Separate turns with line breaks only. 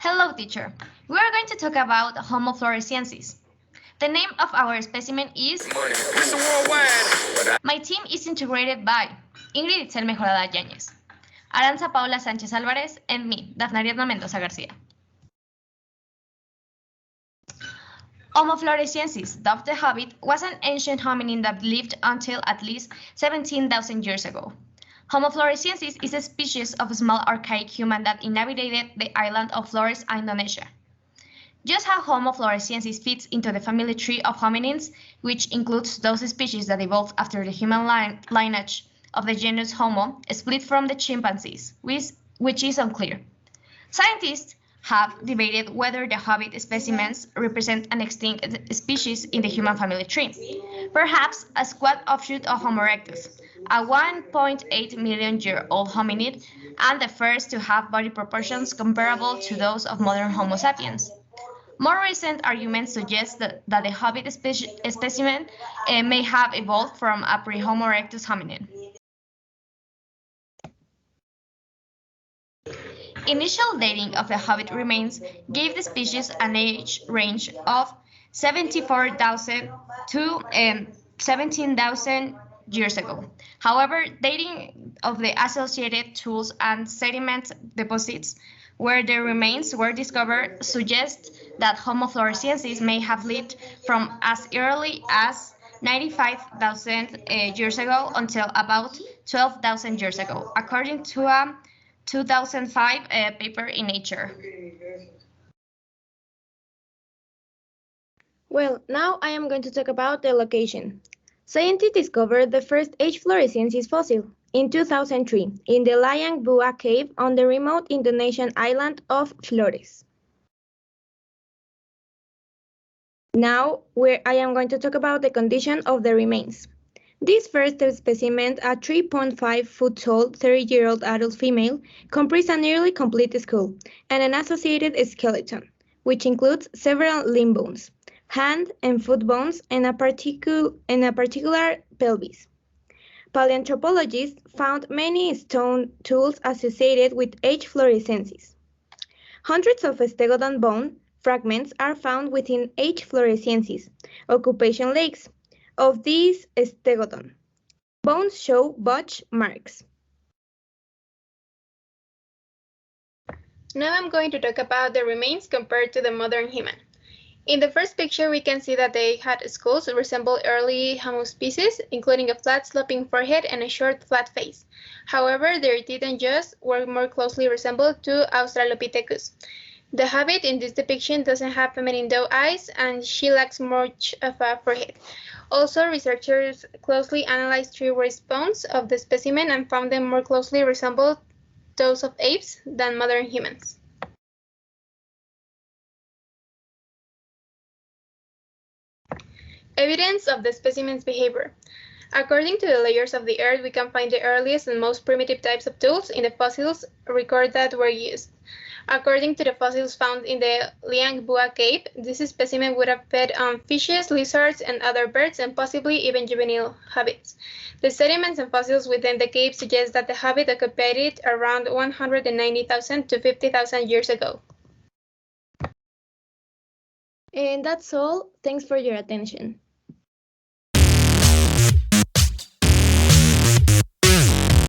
Hello, teacher. We are going to talk about Homo floresiensis. The name of our specimen is...
Mr. Worldwide.
My team is integrated by Ingrid MEJORADA, Ariadna Paola Sanchez Alvarez, and me, Ariadna Mendoza Garcia. Homo floresiensis, dubbed the Hobbit, was an ancient hominin that lived until at least 17,000 years ago. Homo floresiensis is a species of small archaic human that inhabited the island of Flores, Indonesia. Just how Homo floresiensis fits into the family tree of hominins, which includes those species that evolved after the human lineage of the genus Homo, split from the chimpanzees, which is unclear. Scientists have debated whether the Hobbit specimens represent an extinct species in the human family tree, perhaps a squat offshoot of Homo erectus, a 1.8 million-year-old hominid and the first to have body proportions comparable to those of modern Homo sapiens. More recent arguments suggest that the Hobbit specimen may have evolved from a pre-Homo erectus hominin. Initial dating of the Hobbit remains gave the species an age range of 74,000 to 17,000 years ago. However, dating of the associated tools and sediment deposits where the remains were discovered suggests that Homo floresiensis may have lived from as early as 95,000 years ago until about 12,000 years ago, according to a 2005 paper in Nature.
Well, now I am going to talk about the location. Scientists discovered the first H. floresiensis fossil in 2003 in the Liang Bua cave on the remote Indonesian island of Flores. Now, I am going to talk about the condition of the remains. This first specimen, a 3.5-foot-tall, 30-year-old adult female, comprised a nearly complete skull and an associated skeleton, which includes several limb bones, hand and foot bones, and a particular pelvis. Paleoanthropologists found many stone tools associated with H. floresiensis. Hundreds of stegodon bone fragments are found within H. floresiensis occupation lakes. Of these stegodon, bones show botch marks.
Now I'm going to talk about the remains compared to the modern human. In the first picture, we can see that they had skulls that resemble early Homo species, including a flat sloping forehead and a short flat face. However, their teeth and jaws were more closely resembled to Australopithecus. The Hobbit in this depiction doesn't have feminine doe eyes, and she lacks much of a forehead. Also, researchers closely analyzed three waist bones of the specimen and found them more closely resembled those of apes than modern humans. Evidence of the specimen's behavior. According to the layers of the earth, we can find the earliest and most primitive types of tools in the fossils recorded that were used. According to the fossils found in the Liang Bua cave, this specimen would have fed on fishes, lizards, and other birds, and possibly even juvenile hobbits. The sediments and fossils within the cave suggest that the hobbit occupied it around 190,000 to 50,000 years ago.
And that's all. Thanks for your attention.